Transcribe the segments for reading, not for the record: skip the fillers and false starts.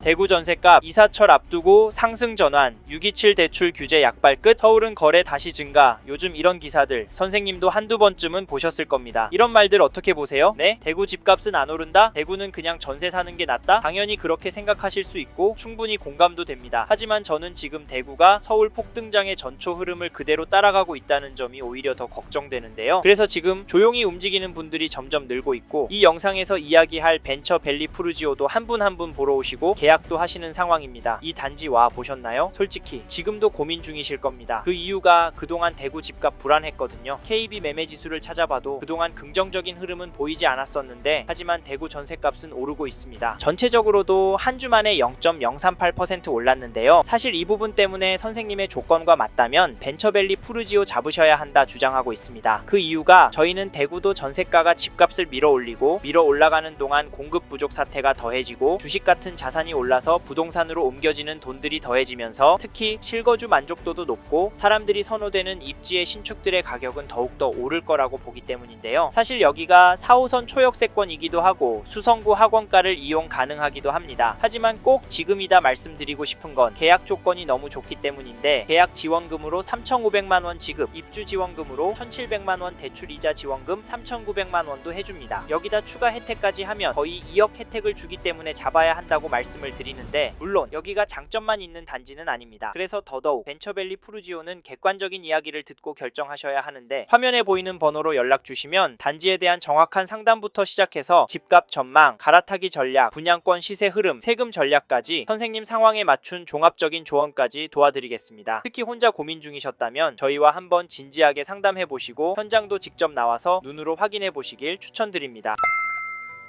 대구 전셋값 이사철 앞두고 상승 전환, 627 대출 규제 약발 끝, 서울은 거래 다시 증가. 요즘 이런 기사들 선생님도 한두 번쯤은 보셨을 겁니다. 이런 말들 어떻게 보세요? 네? 대구 집값은 안 오른다? 대구는 그냥 전세 사는 게 낫다? 당연히 그렇게 생각하실 수 있고 충분히 공감도 됩니다. 하지만 저는 지금 대구가 서울 폭등장의 전초 흐름을 그대로 따라가고 있다는 점이 오히려 더 걱정되는데요. 그래서 지금 조용히 움직이는 분들이 점점 늘고 있고, 이 영상에서 이야기할 벤처밸리 푸르지오도 한 분 한 분 보러 오시고 계약도 하시는 상황입니다. 이 단지 와 보셨나요? 솔직히 지금도 고민 중이실 겁니다. 그 이유가 그동안 대구 집값 불안했거든요. KB 매매지수를 찾아봐도 그동안 긍정적인 흐름은 보이지 않았었는데, 하지만 대구 전셋값은 오르고 있습니다. 전체적으로도 한 주 만에 0.038% 올랐는데요. 사실 이 부분 때문에 선생님의 조건과 맞다면 벤처밸리 푸르지오 잡으셔야 한다 주장하고 있습니다. 그 이유가 저희는 대구도 전세가가 집값을 밀어 올리고, 밀어 올라가는 동안 공급 부족 사태가 더해지고 주식 같은 자산이 올라서 부동산으로 옮겨지는 돈들이 더해지면서 특히 실거주 만족도도 높고 사람들이 선호되는 입지의 신축들의 가격은 더욱더 오를 거라고 보기 때문인데요. 사실 여기가 4호선 초역세권이기도 하고 수성구 학원가를 이용 가능하기도 합니다. 하지만 꼭 지금이다 말씀드리고 싶은 건 계약 조건이 너무 좋기 때문인데, 계약 지원금으로 3,500만원 지급, 입주 지원금으로 1,700만원 대출이자 지원금 3,900만원도 해줍니다. 여기다 추가 혜택까지 하면 거의 2억 혜택을 주기 때문에 잡아야 한다고 말씀을 드리는데, 물론 여기가 장점만 있는 단지는 아닙니다. 그래서 더더욱 벤처밸리 푸르지오는 객관적인 이야기를 듣고 결정하셔야 하는데, 화면에 보이는 번호로 연락 주시면 단지에 대한 정확한 상담부터 시작해서 집값 전망, 갈아타기 전략, 분양권 시세 흐름, 세금 전략까지 선생님 상황에 맞춘 종합적인 조언까지 도와드리겠습니다. 특히 혼자 고민 중이셨다면 저희와 한번 진지하게 상담해 보시고 현장도 직접 나와서 눈으로 확인해 보시길 추천드립니다.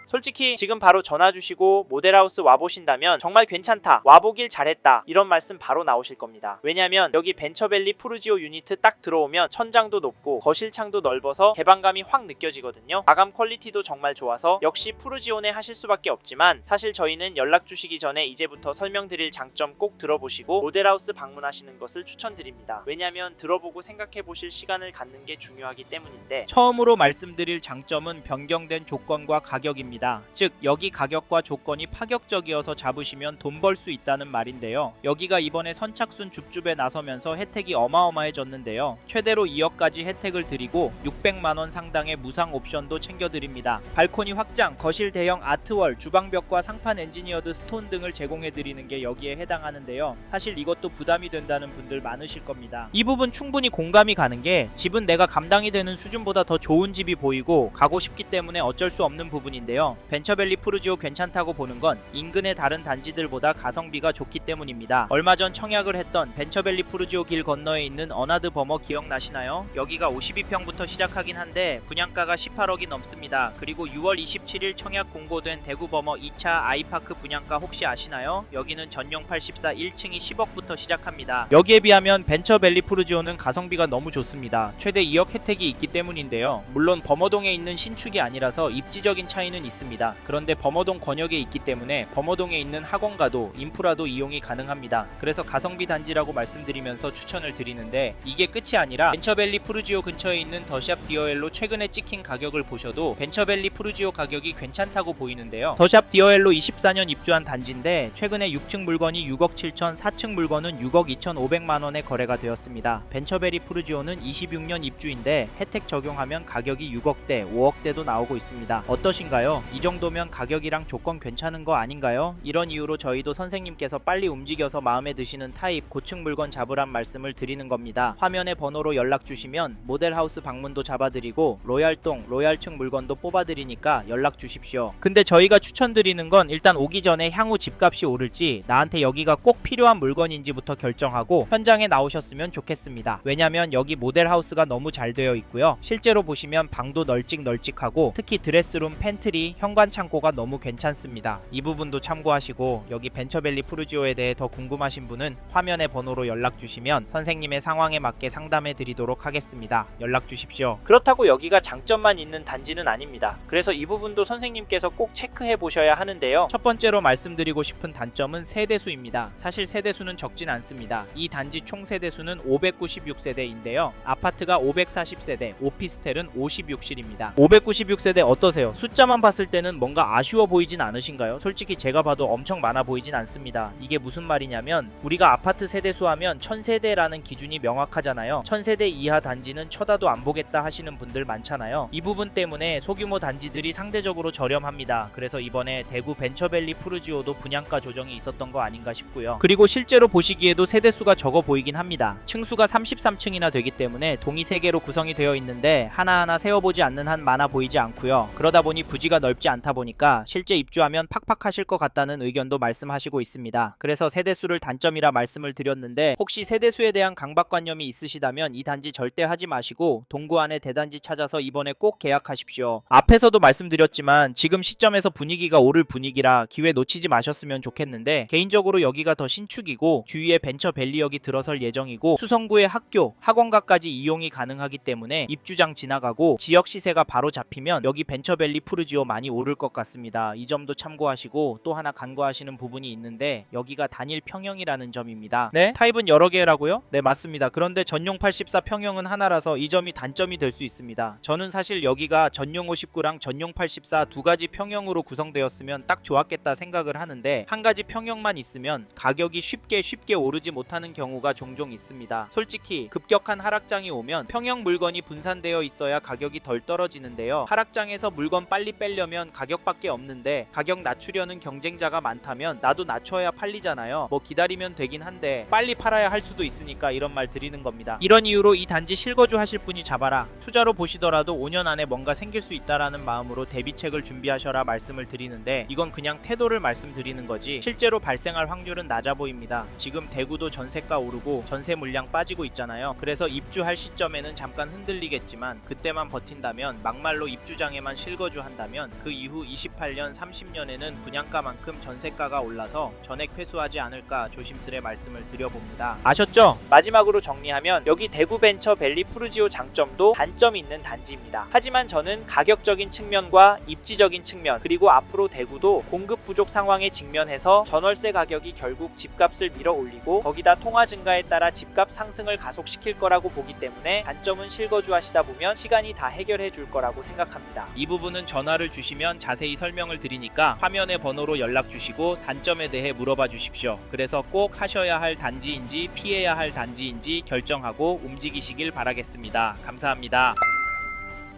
솔직히 지금 바로 전화 주시고 모델하우스 와보신다면 정말 괜찮다, 와보길 잘했다, 이런 말씀 바로 나오실 겁니다. 왜냐면 여기 벤처밸리 푸르지오 유니트 딱 들어오면 천장도 높고 거실창도 넓어서 개방감이 확 느껴지거든요. 마감 퀄리티도 정말 좋아서 역시 푸르지오네 하실 수밖에 없지만, 사실 저희는 연락 주시기 전에 이제부터 설명드릴 장점 꼭 들어보시고 모델하우스 방문하시는 것을 추천드립니다. 왜냐면 들어보고 생각해 보실 시간을 갖는 게 중요하기 때문인데, 처음으로 말씀드릴 장점은 변경된 조건과 가격입니다. 즉 여기 가격과 조건이 파격적이어서 잡으시면 돈 벌 수 있다는 말인데요. 여기가 이번에 선착순 줍줍에 나서면서 혜택이 어마어마해졌는데요. 최대로 2억까지 혜택을 드리고 600만원 상당의 무상 옵션도 챙겨드립니다. 발코니 확장, 거실 대형 아트월, 주방벽과 상판 엔지니어드 스톤 등을 제공해드리는 게 여기에 해당하는데요. 사실 이것도 부담이 된다는 분들 많으실 겁니다. 이 부분 충분히 공감이 가는 게, 집은 내가 감당이 되는 수준보다 더 좋은 집이 보이고 가고 싶기 때문에 어쩔 수 없는 부분인데요. 벤처밸리 푸르지오 괜찮다고 보는 건 인근의 다른 단지들보다 가성비가 좋기 때문입니다. 얼마 전 청약을 했던 벤처밸리 푸르지오 길 건너에 있는 어나드 버머 기억나시나요? 여기가 52평부터 시작하긴 한데 분양가가 18억이 넘습니다. 그리고 6월 27일 청약 공고된 대구 버머 2차 아이파크 분양가 혹시 아시나요? 여기는 전용 84 1층이 10억부터 시작합니다. 여기에 비하면 벤처밸리 푸르지오는 가성비가 너무 좋습니다. 최대 2억 혜택이 있기 때문인데요. 물론 범어동에 있는 신축이 아니라서 입지적인 차이는 있습니다. 그런데 범어동 권역에 있기 때문에 범어동에 있는 학원가도 인프라도 이용이 가능합니다. 그래서 가성비 단지라고 말씀드리면서 추천을 드리는데, 이게 끝이 아니라 벤처밸리 푸르지오 근처에 있는 더샵 디어엘로 최근에 찍힌 가격을 보셔도 벤처밸리 푸르지오 가격이 괜찮다고 보이는데요. 더샵 디어엘로 24년 입주한 단지인데 최근에 6층 물건이 6억 7천, 4층 물건은 6억 2,500만원에 거래가 되었습니다. 벤처밸리 푸르지오는 26년 입주인데 혜택 적용하면 가격이 6억대, 5억대도 나오고 있습니다. 어떠신가요? 이 정도면 가격이랑 조건 괜찮은 거 아닌가요? 이런 이유로 저희도 선생님께서 빨리 움직여서 마음에 드시는 타입 고층 물건 잡으란 말씀을 드리는 겁니다. 화면의 번호로 연락 주시면 모델하우스 방문도 잡아드리고 로얄동, 로얄층 물건도 뽑아드리니까 연락 주십시오. 근데 저희가 추천드리는 건 일단 오기 전에 향후 집값이 오를지 나한테 여기가 꼭 필요한 물건인지부터 결정하고 현장에 나오셨으면 좋겠습니다. 왜냐면 여기 모델하우스가 너무 잘 되어 있고요. 실제로 보시면 방도 널찍널찍하고 특히 드레스룸, 팬트리, 현관 창고가 너무 괜찮습니다. 이 부분도 참고하시고 여기 벤처밸리 푸르지오에 대해 더 궁금하신 분은 화면의 번호로 연락 주시면 선생님의 상황에 맞게 상담해 드리도록 하겠습니다. 연락 주십시오. 그렇다고 여기가 장점만 있는 단지는 아닙니다. 그래서 이 부분도 선생님께서 꼭 체크해 보셔야 하는데요. 첫 번째로 말씀드리고 싶은 단점은 세대수입니다. 사실 세대수는 적진 않습니다. 이 단지 총 세대수는 596세대인데요. 아파트가 540세대, 오피스텔은 56실입니다. 596세대 어떠세요? 숫자만 봤을 들었을 때는 뭔가 아쉬워 보이진 않으신가요? 솔직히 제가 봐도 엄청 많아 보이진 않습니다. 이게 무슨 말이냐면 우리가 아파트 세대수 하면 1000세대라는 기준이 명확하잖아요. 1000세대 이하 단지는 쳐다도 안 보겠다 하시는 분들 많잖아요. 이 부분 때문에 소규모 단지들이 상대적으로 저렴합니다. 그래서 이번에 대구 벤처밸리 푸르지오도 분양가 조정이 있었던 거 아닌가 싶고요. 그리고 실제로 보시기에도 세대수가 적어 보이긴 합니다. 층수가 33층이나 되기 때문에 동이 3개로 구성이 되어 있는데 하나하나 세워보지 않는 한 많아 보이지 않고요. 그러다 보니 부지가 넓지 않다 보니까 실제 입주하면 팍팍하실 것 같다는 의견도 말씀하시고 있습니다. 그래서 세대수를 단점이라 말씀을 드렸는데 혹시 세대수에 대한 강박관념이 있으시다면 이 단지 절대 하지 마시고 동구 안에 대단지 찾아서 이번에 꼭 계약하십시오. 앞에서도 말씀드렸지만 지금 시점에서 분위기가 오를 분위기라 기회 놓치지 마셨으면 좋겠는데 개인적으로 여기가 더 신축이고 주위에 벤처밸리역이 들어설 예정이고 수성구의 학교, 학원가까지 이용이 가능하기 때문에 입주장 지나가고 지역 시세가 바로 잡히면 여기 벤처밸리 푸르지오 많이 오를 것 같습니다. 이 점도 참고하시고 또 하나 간과하시는 부분이 있는데 여기가 단일 평형이라는 점입니다. 네? 타입은 여러 개라고요? 네, 맞습니다. 그런데 전용 84 평형은 하나라서 이 점이 단점이 될 수 있습니다. 저는 사실 여기가 전용 59랑 전용 84 두 가지 평형으로 구성되었으면 딱 좋았겠다 생각을 하는데 한 가지 평형만 있으면 가격이 쉽게 오르지 못하는 경우가 종종 있습니다. 솔직히 급격한 하락장이 오면 평형 물건이 분산되어 있어야 가격이 덜 떨어지는데요. 하락장에서 물건 빨리 빼려면 가격밖에 없는데 가격 낮추려는 경쟁자가 많다면 나도 낮춰야 팔리잖아요. 뭐 기다리면 되긴 한데 빨리 팔아야 할 수도 있으니까 이런 말 드리는 겁니다. 이런 이유로 이 단지 실거주 하실 분이 잡아라. 투자로 보시더라도 5년 안에 뭔가 생길 수 있다라는 마음으로 대비책을 준비하셔라 말씀을 드리는데 이건 그냥 태도를 말씀드리는 거지 실제로 발생할 확률은 낮아 보입니다. 지금 대구도 전세가 오르고 전세 물량 빠지고 있잖아요. 그래서 입주할 시점에는 잠깐 흔들리겠지만 그때만 버틴다면 막말로 입주장에만 실거주 한다면 그 이후 28년 30년에는 분양가만큼 전세가가 올라서 전액 회수하지 않을까 조심스레 말씀을 드려봅니다. 아셨죠? 마지막으로 정리하면 여기 대구 벤처밸리 푸르지오 장점도 단점이 있는 단지입니다. 하지만 저는 가격적인 측면과 입지적인 측면 그리고 앞으로 대구도 공급 부족 상황에 직면해서 전월세 가격이 결국 집값을 밀어 올리고 거기다 통화 증가에 따라 집값 상승을 가속시킬 거라고 보기 때문에 단점은 실거주 하시다 보면 시간이 다 해결해 줄 거라고 생각합니다. 이 부분은 전화를 주시면 자세히 설명을 드리니까 화면의 번호로 연락 주시고 단점에 대해 물어봐 주십시오. 그래서 꼭 하셔야 할 단지인지 피해야 할 단지인지 결정하고 움직이시길 바라겠습니다. 감사합니다.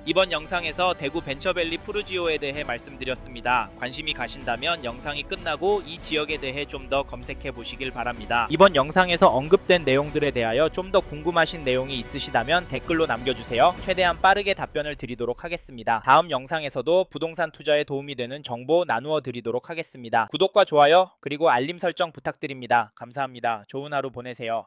이번 영상에서 대구 벤처밸리 푸르지오에 대해 말씀드렸습니다. 관심이 가신다면 영상이 끝나고 이 지역에 대해 좀 더 검색해 보시길 바랍니다. 이번 영상에서 언급된 내용들에 대하여 좀 더 궁금하신 내용이 있으시다면 댓글로 남겨주세요. 최대한 빠르게 답변을 드리도록 하겠습니다. 다음 영상에서도 부동산 투자에 도움이 되는 정보 나누어 드리도록 하겠습니다. 구독과 좋아요 그리고 알림 설정 부탁드립니다. 감사합니다. 좋은 하루 보내세요.